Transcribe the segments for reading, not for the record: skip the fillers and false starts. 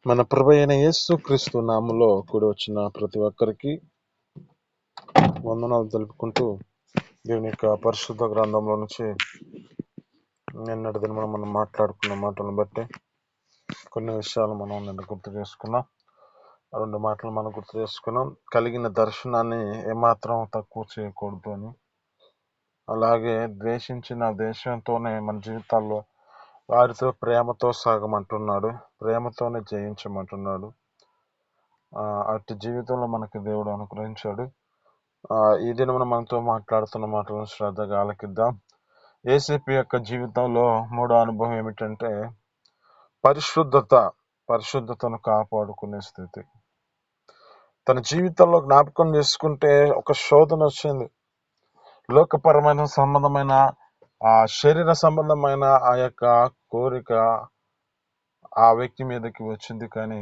మన ప్రభువైన యేసుక్రీస్తు నామములో కూడి వచ్చిన ప్రతి ఒక్కరికి వందనాలు తెలుపుకుంటూ దేవుని యొక్క పరిశుద్ధ గ్రంథంలో నుంచి నిన్నటి దిన మనం మాట్లాడుకున్న మాటలను బట్టి కొన్ని విషయాలు మనం నిన్న గుర్తు చేసుకున్నాం. రెండు మాటలు మనం గుర్తు చేసుకున్నాం. కలిగిన దర్శనాన్ని ఏమాత్రం తక్కువ చేయకూడదు అని, అలాగే ద్వేషించిన దేశంతోనే మన జీవితాల్లో వారితో ప్రేమతో సాగమంటున్నాడు, ప్రేమతోనే జయించమంటున్నాడు. అటు జీవితంలో మనకి దేవుడు అనుగ్రహించాడు. ఈ దినమున మనతో మాట్లాడుతున్న మాటలను శ్రద్ధగా ఆలకిద్దాం. యేసేపు యొక్క జీవితంలో మూడో అనుభవం ఏమిటంటే పరిశుద్ధతను కాపాడుకునే స్థితి. తన జీవితంలో జ్ఞాపకం చేసుకుంటే ఒక శోధన వచ్చింది. లోకపరమైన సంబంధమైన శరీర సంబంధమైన ఆ యొక్క కోరిక ఆ వ్యక్తి మీదకి వచ్చింది. కానీ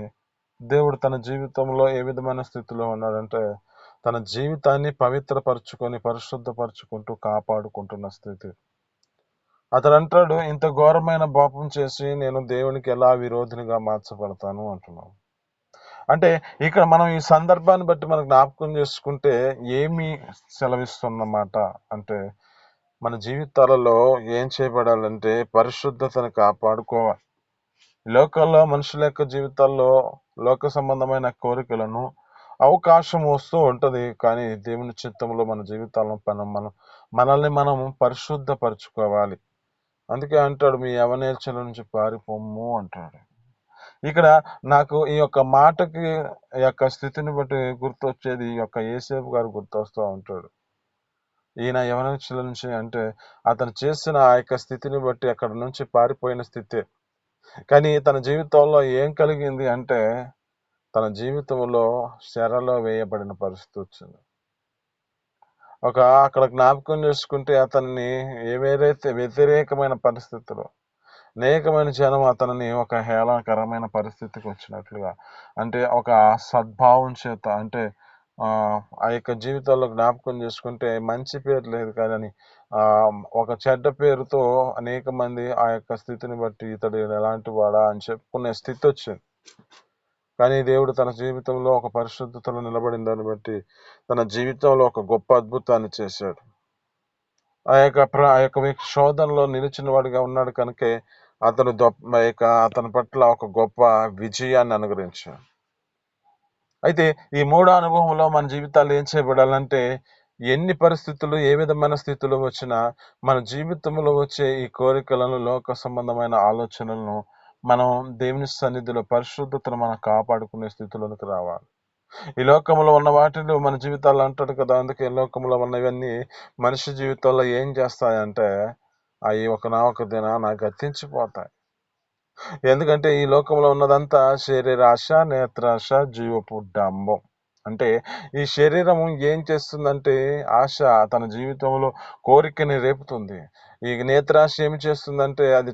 దేవుడు తన జీవితంలో ఏ విధమైన స్థితిలో ఉన్నాడంటే తన జీవితాన్ని పవిత్రపరచుకొని పరిశుద్ధపరచుకుంటూ కాపాడుకుంటున్న స్థితి. అతడు అంటాడు, ఇంత ఘోరమైన పాపం చేసి నేను దేవునికి ఎలా విరోధినిగా మార్చబడతాను అంటున్నాను. అంటే ఇక్కడ మనం ఈ సందర్భాన్ని బట్టి మనం జ్ఞాపకం చేసుకుంటే ఏమి సెలవిస్తున్నమాట అంటే మన జీవితాలలో ఏం చేయబడాలంటే పరిశుద్ధతను కాపాడుకోవాలి. లోకంలో మనుషుల యొక్క జీవితాల్లో లోక సంబంధమైన కోరికలను అవకాశం వస్తూ ఉంటది. కానీ దేవుని చిత్తంలో మన జీవితాలను మనల్ని మనం పరిశుద్ధపరచుకోవాలి. అందుకే అంటాడు, మీ యవనేచ్ఛల నుంచి పారిపోము అంటాడు. ఇక్కడ నాకు ఈ యొక్క మాటకి యొక్క స్థితిని బట్టి గుర్తొచ్చేది ఈ యొక్క యేసేపు గారు గుర్తొస్తూ ఉంటాడు. ఈయన యవనేచ్ఛల నుంచి అంటే అతను చేసిన ఆ యొక్క స్థితిని బట్టి అక్కడ నుంచి పారిపోయిన స్థితే. కానీ తన జీవితంలో ఏం కలిగింది అంటే తన జీవితంలో శరలో వేయబడిన పరిస్థితి వచ్చింది. అక్కడ జ్ఞాపకం చేసుకుంటే అతన్ని ఏవేరైతే వ్యతిరేకమైన పరిస్థితులు అనేకమైన జనం అతనిని ఒక హేళనకరమైన పరిస్థితికి వచ్చినట్లుగా, అంటే ఒక సద్భావం చేత, అంటే ఆ యొక్క జీవితాల్లో జ్ఞాపకం చేసుకుంటే మంచి పేరు లేదు కానీ ఒక చెడ్డ పేరుతో అనేక మంది ఆ యొక్క స్థితిని బట్టి ఇతడు ఎలాంటి వాడా అని చెప్పుకునే స్థితి వచ్చింది. కానీ దేవుడు తన జీవితంలో ఒక పరిశుద్ధతలో నిలబడిన దాన్ని బట్టి తన జీవితంలో ఒక గొప్ప అద్భుతాన్ని చేశాడు. ఆ యొక్క శోధనలో నిలిచిన వాడిగా ఉన్నాడు కనుకే అతని పట్ల ఒక గొప్ప విజయాన్ని అనుగ్రహించాడు. అయితే ఈ మూడో అనుభవంలో మన జీవితాలు ఏం చేయబడాలంటే ఎన్ని పరిస్థితులు ఏ విధమైన స్థితులు వచ్చినా మన జీవితంలో వచ్చే ఈ కోరికలను లోక సంబంధమైన ఆలోచనలను మనం దేవుని సన్నిధిలో పరిశుద్ధతను మనం కాపాడుకునే స్థితిలోనికి రావాలి. ఈ లోకంలో ఉన్న వాటిని మన జీవితాల్లో అంటాడు కదా, అందుకే లోకంలో ఉన్నవన్నీ మనిషి జీవితంలో ఏం చేస్తాయంటే అవి ఒక దినాన గతించిపోతాయి. ఎందుకంటే ఈ లోకంలో ఉన్నదంతా శరీరాశ, నేత్రాశ, జీవపు డంబం. అంటే ఈ శరీరం ఏం చేస్తుందంటే ఆశ తన జీవితంలో కోరికని రేపుతుంది. ఈ నేత్రాశ ఏమి చేస్తుందంటే అది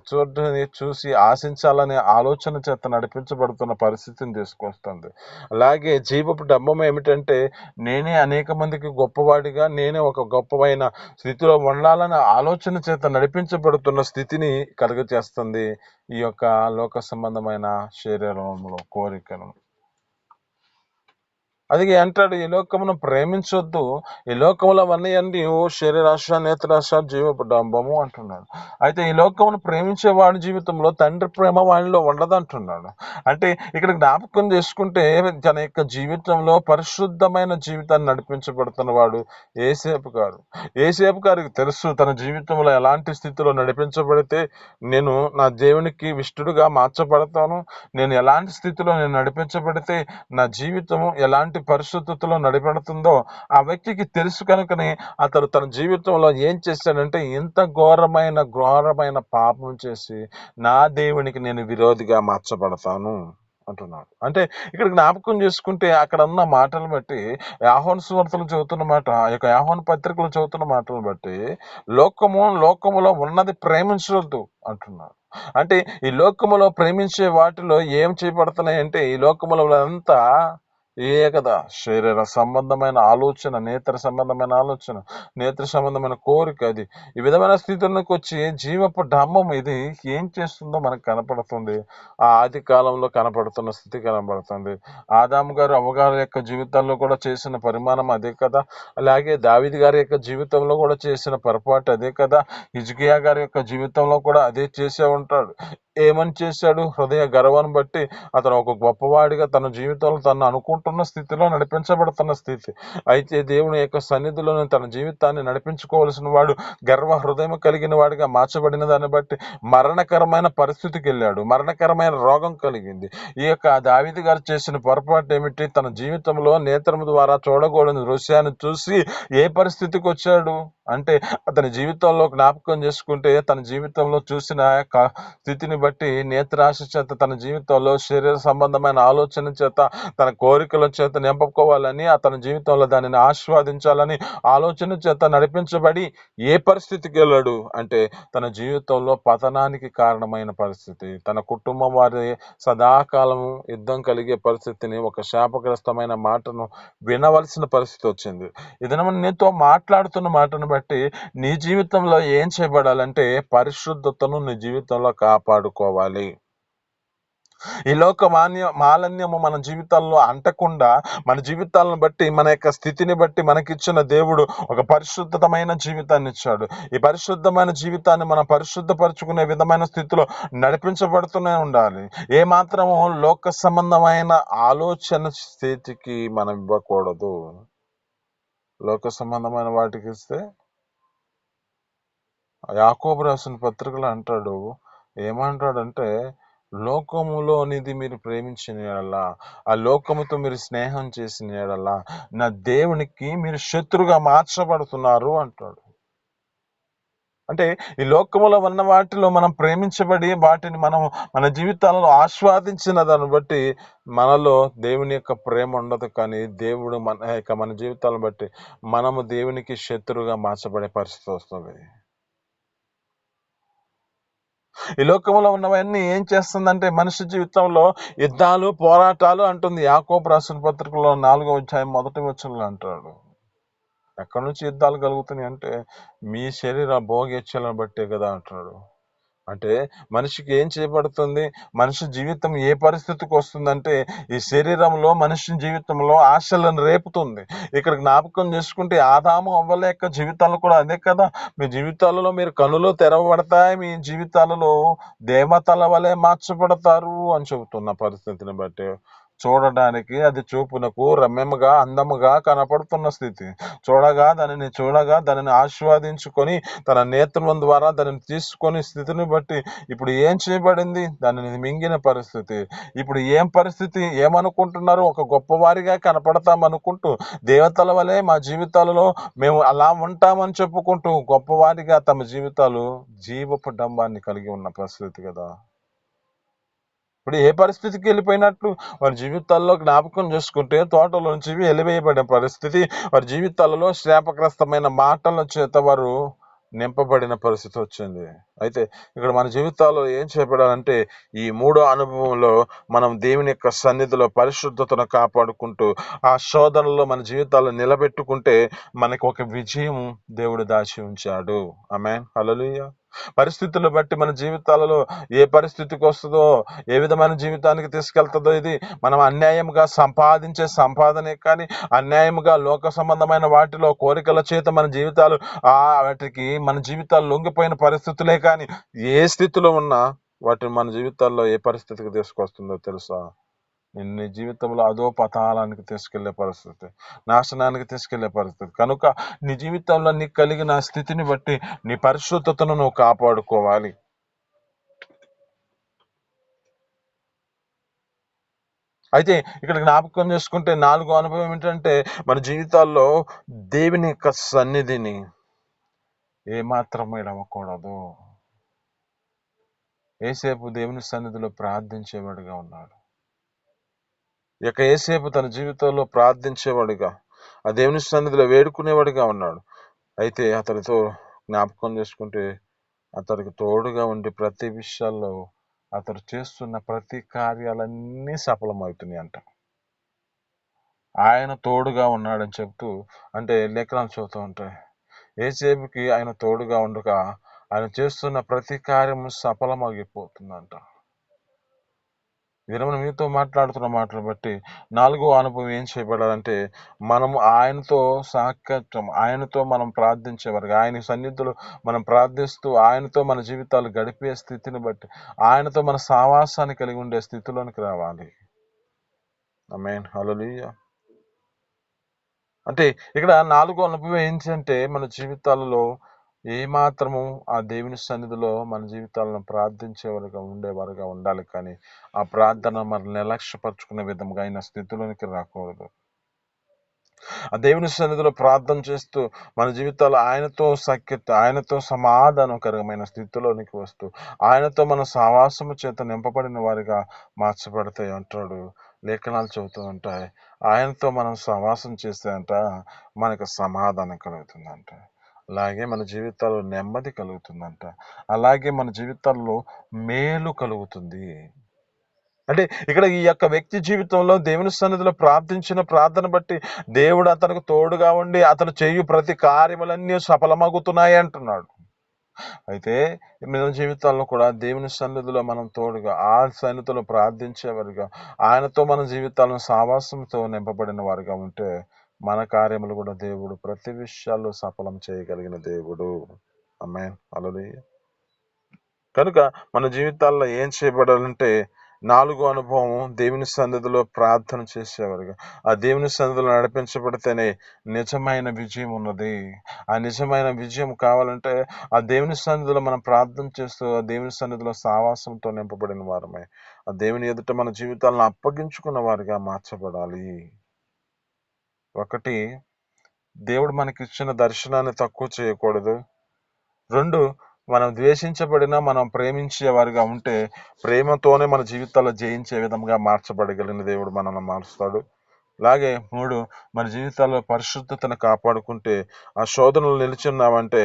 చూసి ఆశించాలనే ఆలోచన చేత నడిపించబడుతున్న పరిస్థితిని తీసుకొస్తుంది. అలాగే జీవపు డంబం ఏమిటంటే నేనే అనేక మందికి గొప్పవాడిగా, నేనే ఒక గొప్పమైన స్థితిలో ఉండాలనే ఆలోచన చేత నడిపించబడుతున్న స్థితిని కలుగజేస్తుంది ఈ యొక్క లోక సంబంధమైన శరీరంలో కోరికను. అది అంటాడు, ఈ లోకమును ప్రేమించొద్దు, ఈ లోకములో అవన్నీ శరీరాశ, నేత్రాశ, జీవపు డంబము అంటున్నాడు. అయితే ఈ లోకమును ప్రేమించే వాడి జీవితంలో తండ్రి ప్రేమ వాడిలో ఉండదంటున్నాడు. అంటే ఇక్కడ జ్ఞాపకం చేసుకుంటే తన యొక్క జీవితంలో పరిశుద్ధమైన జీవితాన్ని నడిపించబడుతున్న వాడు యేసేపు గారు. యేసేపు గారికి తెలుసు తన జీవితంలో ఎలాంటి స్థితిలో నడిపించబడితే నేను నా దేవునికి ఇష్టడుగా మార్చబడతాను, నేను ఎలాంటి స్థితిలో నేను నడిపించబడితే నా జీవితము ఎలాంటి పరిశుద్ధతలో నడిపెడుతుందో ఆ వ్యక్తికి తెలుసు. కనుకనే అతడు తన జీవితంలో ఏం చేశాడంటే ఇంత ఘోరమైన పాపం చేసి నా దేవునికి నేను విరోధిగా మార్చబడతాను అంటున్నాడు. అంటే ఇక్కడ జ్ఞాపకం చేసుకుంటే అక్కడ ఉన్న మాటలు బట్టి, యోహాను సువార్తలు చదువుతున్న మాట, ఆ యొక్క యోహాను పత్రికలు చదువుతున్న మాటలు బట్టి లోకములో ఉన్నది ప్రేమించవద్దు అంటున్నాడు. అంటే ఈ లోకములో ప్రేమించే వాటిలో ఏం చేయబడుతున్నాయి అంటే ఈ లోకములో అంతా ఏ కదా శరీర సంబంధమైన ఆలోచన, నేత్ర సంబంధమైన కోరిక, అది ఈ విధమైన స్థితిలోకి వచ్చి జీవపు డంబం ఇది ఏం చేస్తుందో మనకు కనపడుతుంది. ఆ ఆది కాలంలో కనపడుతున్న స్థితి కనపడుతుంది. ఆదాము గారు, అవ్వగారి యొక్క జీవితాల్లో కూడా చేసిన పరిమాణం అదే కదా. అలాగే దావీదు గారి యొక్క జీవితంలో కూడా చేసిన పొరపాటు అదే కదా. హిజ్కియా గారి యొక్క జీవితంలో కూడా అదే చేసే ఉంటాడు. ఏమని చేశాడు? హృదయ గర్వాన్ని బట్టి అతను ఒక గొప్పవాడిగా తన జీవితంలో తను అనుకుంటున్న స్థితిలో నడిపించబడుతున్న స్థితి. అయితే దేవుని యొక్క సన్నిధిలో తన జీవితాన్ని నడిపించుకోవలసిన వాడు గర్వ హృదయం కలిగిన వాడిగా మార్చబడిన దాన్ని బట్టి మరణకరమైన పరిస్థితికి వెళ్ళాడు. మరణకరమైన రోగం కలిగింది. ఈ యొక్క దావీదు గారు చేసిన పొరపాటు ఏమిటి? తన జీవితంలో నేత్రం ద్వారా చూడకూడని దృశ్యాన్ని చూసి ఏ పరిస్థితికి వచ్చాడు అంటే, అతని జీవితంలో జ్ఞాపకం చేసుకుంటే తన జీవితంలో చూసిన యొక్క స్థితిని బట్టి నేత్రాశ చేత తన జీవితంలో శరీర సంబంధమైన ఆలోచన చేత తన కోరికల చేత నింపుకోవాలని, అతని జీవితంలో దానిని ఆస్వాదించాలని ఆలోచన చేత నడిపించబడి ఏ పరిస్థితికి వెళ్ళాడు అంటే, తన జీవితంలో పతనానికి కారణమైన పరిస్థితి, తన కుటుంబం వారి సదాకాలం యుద్ధం కలిగే పరిస్థితిని, ఒక శాపగ్రస్తమైన మాటను వినవలసిన పరిస్థితి వచ్చింది. ఇదన నీతో మాట్లాడుతున్న మాటను బట్టి నీ జీవితంలో ఏం చేయబడాలంటే పరిశుద్ధతను నీ జీవితంలో కాపాడుకోవాలి. ఈ లోక మాలిన్యము మన జీవితాల్లో అంటకుండా, మన జీవితాలను బట్టి, మన యొక్క స్థితిని బట్టి మనకిచ్చిన దేవుడు ఒక పరిశుద్ధమైన జీవితాన్ని ఇచ్చాడు. ఈ పరిశుద్ధమైన జీవితాన్ని మనం పరిశుద్ధపరచుకునే విధమైన స్థితిలో నడిపించబడుతూనే ఉండాలి. ఏ మాత్రము లోక సంబంధమైన ఆలోచన స్థితికి మనం ఇవ్వకూడదు. లోక సంబంధమైన వాటికి ఇస్తే యాకోబు రాసిన పత్రికలు అంటాడు, ఏమంటాడంటే, లోకములోనిది మీరు ప్రేమించిన యెడల, ఆ లోకముతో మీరు స్నేహం చేసిన యెడల నా దేవునికి మీరు శత్రుగా మార్చబడుతున్నారు అంటాడు. అంటే ఈ లోకములో ఉన్న వాటిలో మనం ప్రేమించబడి వాటిని మనం మన జీవితాలలో ఆస్వాదించిన దాన్ని బట్టి మనలో దేవుని యొక్క ప్రేమ ఉండదు. కానీ దేవుడు మన జీవితాలను బట్టి మనము దేవునికి శత్రువుగా మార్చబడే పరిస్థితి వస్తుంది. ఈ లోకంలో ఉన్నవన్నీ ఏం చేస్తుందంటే మనిషి జీవితంలో యుద్ధాలు, పోరాటాలు అంటుంది. యాకోబు రాసిన పత్రికలో 4వ అధ్యాయం 1వ వచనంలో అంటాడు. ఎక్కడి నుంచి యుద్ధాలు కలుగుతున్నాయి అంటే మీ శరీర భోగేచ్ఛలను బట్టే కదా అంటున్నాడు. అంటే మనిషికి ఏం చేయబడుతుంది? మనిషి జీవితం ఏ పరిస్థితికి వస్తుందంటే ఈ శరీరంలో మనిషి జీవితంలో ఆశలను రేపుతుంది. ఇక్కడ జ్ఞాపకం చేసుకుంటే ఆదాము అవ్వల యొక్క జీవితాలు కూడా అదే కదా. మీ జీవితాలలో మీరు కనులు తెరవబడతాయి, మీ జీవితాలలో దేవతల వలె మార్చబడతారు అని చెబుతున్న పరిస్థితిని బట్టి చూడడానికి అది చూపునకు రమ్యముగా, అందముగా కనపడుతున్న స్థితి. చూడగా దానిని ఆస్వాదించుకొని తన నేత్రం ద్వారా దానిని తీసుకొని స్థితిని బట్టి ఇప్పుడు ఏం చేయబడింది? దానిని మింగిన పరిస్థితి. ఇప్పుడు ఏం పరిస్థితి? ఏమనుకుంటున్నారు? ఒక గొప్పవారిగా కనపడతాం అనుకుంటూ, దేవతల వలె మా జీవితాలలో మేము అలా ఉంటామని చెప్పుకుంటూ గొప్పవారిగా తమ జీవితాలు జీవపు డంబాన్ని కలిగి ఉన్న పరిస్థితి కదా. ఇప్పుడు ఏ పరిస్థితికి వెళ్ళిపోయినట్లు? వారి జీవితాల్లో జ్ఞాపకం చేసుకుంటే తోటలోంచి వెలివేయబడిన పరిస్థితి, వారి జీవితాలలో శాపగ్రస్తమైన మాటల చేత వారు నింపబడిన పరిస్థితి వచ్చింది. అయితే ఇక్కడ మన జీవితాల్లో ఏం చేయబడాలంటే ఈ 3వ అనుభవంలో మనం దేవుని యొక్క సన్నిధిలో పరిశుద్ధతను కాపాడుకుంటూ ఆ శోధనలో మన జీవితాలను నిలబెట్టుకుంటే మనకు ఒక విజయం దేవుడు దాచి ఉంచాడు. ఆమేన్, హల్లెలూయా. పరిస్థితులను బట్టి మన జీవితాలలో ఏ పరిస్థితికి వస్తుందో, ఏ విధమైన జీవితానికి తీసుకెళ్తుందో, ఇది మనం అన్యాయంగా సంపాదించే సంపాదనే కానీ, అన్యాయంగా లోక సంబంధమైన వాటిలో కోరికల చేత మన జీవితాలు వాటికి మన జీవితాలు లొంగిపోయిన పరిస్థితులే కానీ, ఏ స్థితిలో ఉన్నా వాటిని మన జీవితాల్లో ఏ పరిస్థితికి తీసుకొస్తుందో తెలుసా? నీ జీవితంలో అదో పతాళానికి తీసుకెళ్లే పరిస్థితి, నాశనానికి తీసుకెళ్లే పరిస్థితి. కనుక నీ జీవితంలో నీకు కలిగిన స్థితిని బట్టి నీ పరిశుద్ధతను నువ్వు కాపాడుకోవాలి. అయితే ఇక్కడ జ్ఞాపకం చేసుకుంటే 4వ అనుభవం ఏంటంటే మన జీవితాల్లో దేవుని యొక్క సన్నిధిని ఏమాత్రం ఇడవకూడదు. యేసేపు దేవుని సన్నిధిలో ప్రార్థించేవాడిగా ఉన్నాడు. ఇక యేసేపు తన జీవితంలో ప్రార్థించేవాడిగా, ఆ దేవుని సన్నిధిలో వేడుకునేవాడిగా ఉన్నాడు. అయితే అతనితో జ్ఞాపకం చేసుకుంటే అతడికి తోడుగా ఉండి ప్రతి విషయాల్లో అతడు చేస్తున్న ప్రతి కార్యాలన్నీ సఫలమవుతున్నాయి అంట. ఆయన తోడుగా ఉన్నాడని చెప్తూ అంటే లేఖనాలు చెబుతూ ఉంటాయి. ఏసేపుకి ఆయన తోడుగా ఉండగా ఆయన చేస్తున్న ప్రతి కార్యము సఫలమగిపోతుందంట. దినమున మీతో మాట్లాడుతున్న మాటలు బట్టి 4వ అనుభవం ఏం చేయబడాలంటే, మనము ఆయనతో సాంగత్యం, ఆయనతో మనం ప్రార్థించేవారుగా, ఆయన సన్నిధిలో మనం ప్రార్థిస్తూ ఆయనతో మన జీవితాలు గడిపే స్థితిని బట్టి, ఆయనతో మన సావాసాన్ని కలిగి ఉండే స్థితిలోనికి రావాలి. ఆమేన్, హల్లెలూయా. అంటే ఇక్కడ 4వ అనుభవం ఏంటంటే, మన జీవితాలలో ఏమాత్రము ఆ దేవుని సన్నిధిలో మన జీవితాలను ప్రార్థించేవారుగా ఉండేవారుగా ఉండాలి, కానీ ఆ ప్రార్థన మరి నిర్లక్ష్యపరుచుకునే విధంగా అయిన స్థితిలోనికి రాకూడదు. ఆ దేవుని సన్నిధిలో ప్రార్థన చేస్తూ మన జీవితాలు ఆయనతో సఖ్యత, ఆయనతో సమాధానకరమైన స్థితిలోనికి వస్తూ ఆయనతో మన సావాసము చేత నింపబడిన వారిగా మార్చబడతాయి అంటాడు. లేఖనాలు చెబుతూ ఉంటాయి. ఆయనతో మనం సహవాసం చేస్తే అంట మనకు సమాధానం కలుగుతుందంట. అలాగే మన జీవితాల్లో నెమ్మది కలుగుతుందంట. అలాగే మన జీవితాల్లో మేలు కలుగుతుంది. అంటే ఇక్కడ ఈ యొక్క వ్యక్తి జీవితంలో దేవుని సన్నిధిలో ప్రార్థించిన ప్రార్థన బట్టి దేవుడు అతనికి తోడుగా ఉండి అతను చేయు ప్రతి కార్యములన్నీ సఫలమగుతున్నాయి అంటున్నాడు. అయితే మన జీవితాల్లో కూడా దేవుని సన్నిధిలో మనం తోడుగా ఆ సన్నిధిలో ప్రార్థించేవారుగా ఆయనతో మన జీవితాలను సావాసంతో నింపబడిన వారుగా ఉంటే మన కార్యములు కూడా దేవుడు ప్రతి విషయాల్లో సఫలం చేయగలిగిన దేవుడు. ఆమేన్, హల్లెలూయా. కనుక మన జీవితాల్లో ఏం చేయబడాలంటే 4వ అనుభవం దేవుని సన్నిధిలో ప్రార్థన చేసేవారుగా, ఆ దేవుని సన్నిధిలో నడిపించబడితేనే నిజమైన విజయం ఉన్నది. ఆ నిజమైన విజయం కావాలంటే ఆ దేవుని సన్నిధిలో మనం ప్రార్థన చేస్తూ ఆ దేవుని సన్నిధిలో సావాసంతో నింపబడిన వారమే ఆ దేవుని ఎదుట మన జీవితాలను అప్పగించుకున్న వారిగా మార్చబడాలి. ఒకటి, దేవుడు మనకిచ్చిన దర్శనాన్ని తక్కువ చేయకూడదు. 2, మనం ద్వేషించబడినా మనం ప్రేమించే వారిగా ఉంటే ప్రేమతోనే మన జీవితాల్లో జయించే విధంగా మార్చబడగలిగిన దేవుడు మనల్ని మారుస్తాడు. అలాగే 3, మన జీవితాల్లో పరిశుద్ధతను కాపాడుకుంటే ఆ శోధనలు నిలిచున్నామంటే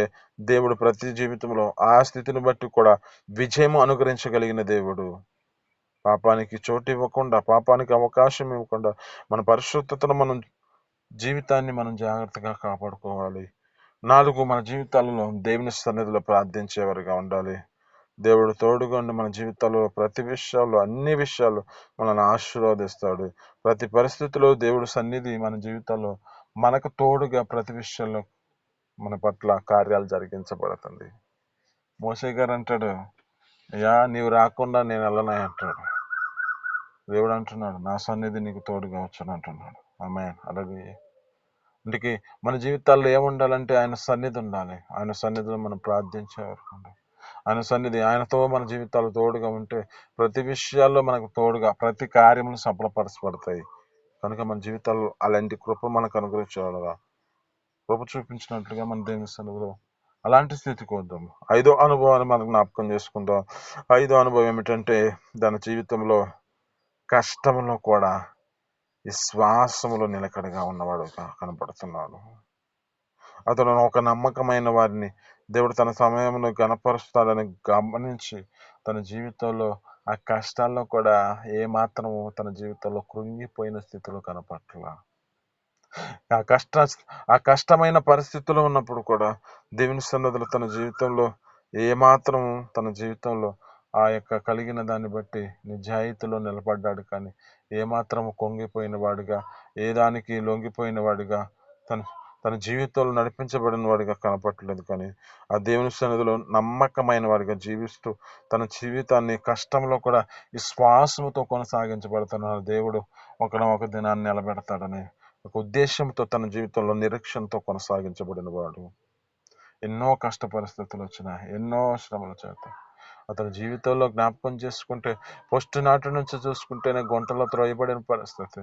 దేవుడు ప్రతి జీవితంలో ఆ స్థితిని బట్టి కూడా విజయం అనుగ్రహించగలిగిన దేవుడు. పాపానికి చోటు ఇవ్వకుండా, పాపానికి అవకాశం ఇవ్వకుండా మన పరిశుద్ధతను మనం జీవితాన్ని మనం జాగ్రత్తగా కాపాడుకోవాలి. 4, మన జీవితాలలో దేవుని సన్నిధిలో ప్రార్థించేవారుగా ఉండాలి. దేవుడు తోడుగా ఉండి మన జీవితాల్లో ప్రతి విషయాల్లో అన్ని విషయాలు మనల్ని ఆశీర్వదిస్తాడు. ప్రతి పరిస్థితిలో దేవుడు సన్నిధి మన జీవితాల్లో మనకు తోడుగా ప్రతి విషయంలో మన పట్ల కార్యాలు జరిగించబడుతుంది. మోషే గారు అంటాడు, అయ్యా నీవు రాకుండా నేను వెళ్ళనా అంటాడు. దేవుడు అంటున్నాడు, నా సన్నిధి నీకు తోడుగా వచ్చాను అంటున్నాడు. ఆమేన్, అలాగే అందుకే మన జీవితాల్లో ఏముండాలంటే ఆయన సన్నిధి ఉండాలి. ఆయన సన్నిధిలో మనం ప్రార్థించేవారు ఉండాలి. ఆయన సన్నిధి, ఆయనతో మన జీవితాలు తోడుగా ఉంటే ప్రతి విషయాల్లో మనకు తోడుగా ప్రతి కార్యములు సఫలపరచబడతాయి. కనుక మన జీవితాల్లో అలాంటి కృప మనకు అనుగ్రహించాడుగా, కృప చూపించినట్లుగా మన దేవుని సన్నిధిలో అలాంటి స్థితికి వద్దాం. 5వ అనుభవాన్ని మనం జ్ఞాపకం చేసుకుందాం. 5వ అనుభవం ఏమిటంటే దాని జీవితంలో కష్టంలో కూడా విశ్వాసములో నిలకడగా ఉన్నవాడుగా కనపడుతున్నాడు. అతను ఒక నమ్మకమైన వారిని దేవుడు తన సమయంలో గణపరుస్తాడని గమనించి తన జీవితంలో ఆ కష్టాల్లో కూడా ఏమాత్రము తన జీవితంలో కృంగిపోయిన స్థితిలో కనపట్ల. ఆ కష్ట ఆ కష్టమైన పరిస్థితుల్లో ఉన్నప్పుడు కూడా దేవుని సన్నిధిలో తన జీవితంలో ఏమాత్రం తన జీవితంలో ఆ యొక్క కలిగిన దాన్ని బట్టి నిజాయితీలో నిలబడ్డాడు, కానీ ఏమాత్రం కొంగిపోయిన వాడిగా, ఏ దానికి లొంగిపోయిన వాడిగా తన తన జీవితంలో నడిపించబడిన వాడిగా కనపడలేదు. కానీ ఆ దేవుని సన్నిధిలో నమ్మకమైన వాడిగా జీవిస్తూ తన జీవితాన్ని కష్టంలో కూడా విశ్వాసంతో కొనసాగించబడుతున్న దేవుడు ఒక దినాన్ని నిలబెడతాడని ఒక ఉద్దేశంతో తన జీవితంలో నిరీక్షణతో కొనసాగించబడిన వాడు. ఎన్నో కష్ట పరిస్థితులు వచ్చినా, ఎన్నో శ్రమల చేత అతని జీవితంలో జ్ఞాపకం చేసుకుంటే పోస్ట్ నాటి నుంచి చూసుకుంటేనే గుంటలో త్రోయబడిన పరిస్థితి,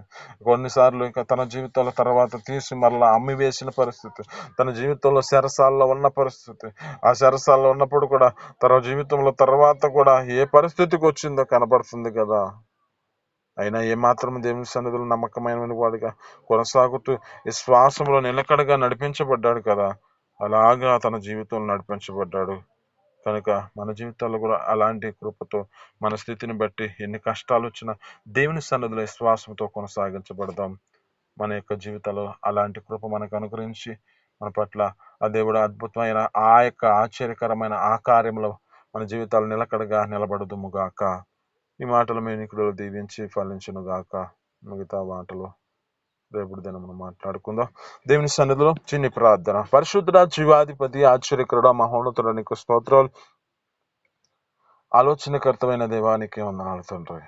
కొన్నిసార్లు ఇంకా తన జీవితంలో తర్వాత తీసి మరలా అమ్మి వేసిన పరిస్థితి, తన జీవితంలో చెరసాల్లో ఉన్న పరిస్థితి, ఆ చెరసాల్లో ఉన్నప్పుడు కూడా తన జీవితంలో తర్వాత కూడా ఏ పరిస్థితికి వచ్చిందో కనబడుతుంది కదా. అయినా ఏమాత్రం దేవుని సన్నిధిలో నమ్మకమైన వాడిగా కొనసాగుతూ విశ్వాసంలో నిలకడగా నడిపించబడ్డాడు కదా. అలాగా తన జీవితంలో నడిపించబడ్డాడు. కనుక మన జీవితాల్లో కూడా అలాంటి కృపతో మన స్థితిని బట్టి ఎన్ని కష్టాలు వచ్చినా దేవుని సన్నిధిలో విశ్వాసంతో కొనసాగించబడదాం. మన యొక్క జీవితాల్లో అలాంటి కృప మనకు అనుగ్రహించి మన పట్ల ఆ దేవుడు అద్భుతమైన ఆ యొక్క ఆశ్చర్యకరమైన ఆ కార్యంలో మన జీవితాలు నిలకడగా నిలబడదుముగాక. ఈ మాటలు మేనికుడు దీవించి ఫలించునుగాక. మిగతా మాటలు రేపటి దినమున మాట్లాడుకుందాం. దేవుని సన్నిధిలో చిన్ని ప్రార్థన. పరిశుద్ధుడా, జీవాధిపతి, ఆశ్చర్యకరుడా, మహోన్నతుడా, నీకు స్తోత్రాలు. ఆలోచనకర్తమైన దేవానికి వందనాలు తండ్రి.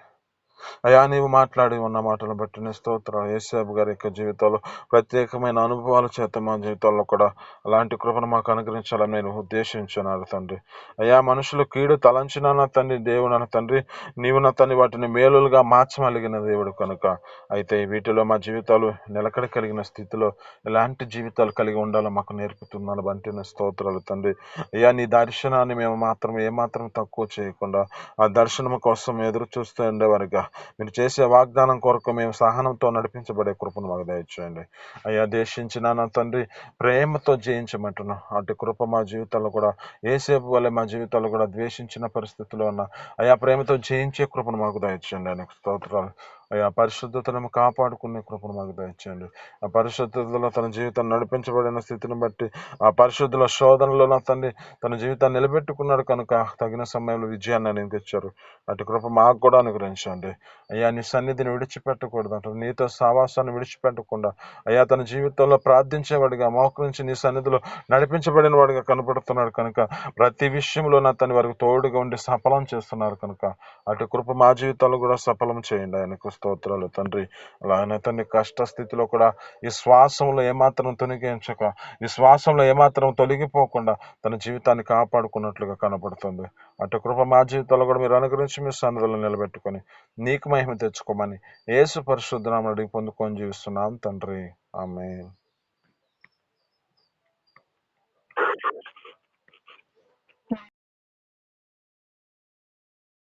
అయా, నీవు మాట్లాడి ఉన్న మాటలను బట్టి నీ స్తోత్రం. యేసేపు గారి యొక్క జీవితంలో ప్రత్యేకమైన అనుభవాల చేత మా జీవితాల్లో కూడా అలాంటి కృపను మాకు అనుగ్రహించాలని నేను ఉద్దేశించున్నాను తండ్రి. అయా, మనుషులు కీడు తలంచిన నా తండ్రి, దేవుడు నా తండ్రి, నీవు నా తండ్రి వాటిని మేలులుగా మార్చగలిగిన దేవుడు కనుక అయితే వీటిలో మా జీవితాలు నిలకడ కలిగిన స్థితిలో ఎలాంటి జీవితాలు కలిగి ఉండాలో మాకు నేర్పుతున్నాను బట్టి నీ స్తోత్రాలు తండ్రి. అయ్యా, నీ దర్శనాన్ని మేము మాత్రం ఏమాత్రం తక్కువ చేయకుండా ఆ దర్శనం కోసం ఎదురు చూస్తూ ఉండేవారిగా మీరు చేసే వాగ్దానం కొరకు మేము సహనంతో నడిపించబడే కృపను మాకు దయచేయండి. అయ్యా, దేశించిన నా తండ్రి ప్రేమతో జయించమంటున్నాం. అటు కృప మా జీవితాల్లో కూడా ఏసేపు వల్ల మా జీవితాల్లో కూడా ద్వేషించిన పరిస్థితిలో ఉన్న అయ్యా ప్రేమతో జయించే కృపను మాకు దయచేయండి. ఆయనకు స్తోత్రాలు. అయ్యా, పరిశుద్ధతను కాపాడుకునే కృపను మాకు దయచేయండి. ఆ పరిశుద్ధతలో తన జీవితం నడిపించబడిన స్థితిని బట్టి ఆ పరిశుద్ధుల శోధనలో నా తండ్రి తన జీవితాన్ని నిలబెట్టుకున్నాడు కనుక తగిన సమయంలో విజయాన్ని అందించారు. అటు కృప మాకు కూడా అనుగ్రహించండి. అయ్యా, నీ సన్నిధిని విడిచిపెట్టకూడదు అంటారు. నీతో సావాసాన్ని విడిచిపెట్టకుండా అయ్యా తన జీవితంలో ప్రార్థించేవాడిగా మోకరించి నీ సన్నిధిలో నడిపించబడిన వాడిగా కనపడుతున్నాడు కనుక ప్రతి విషయంలో నా తన వారికి తోడుగా ఉండి సఫలం చేస్తున్నారు కనుక అటు కృప మా జీవితాల్లో కూడా సఫలం చేయండి. ఆయనకు స్తోత్రాలు తండ్రి. అలాగే తండ్రి కష్ట స్థితిలో కూడా ఈ శ్వాసంలో ఏమాత్రం తొలగించక ఈ శ్వాసంలో ఏమాత్రం తొలగిపోకుండా తన జీవితాన్ని కాపాడుకున్నట్లుగా కనపడుతుంది. అటు కృప మా జీవితాల్లో కూడా మీరు అనుగ్రహించి మీ సన్నిధిలో నిలబెట్టుకొని నీకు మహిమ తెచ్చుకోమని యేసు పరిశుద్ధ నామమున అడిగి పొందుకొని జీవిస్తున్నాం తండ్రి. ఆమేన్.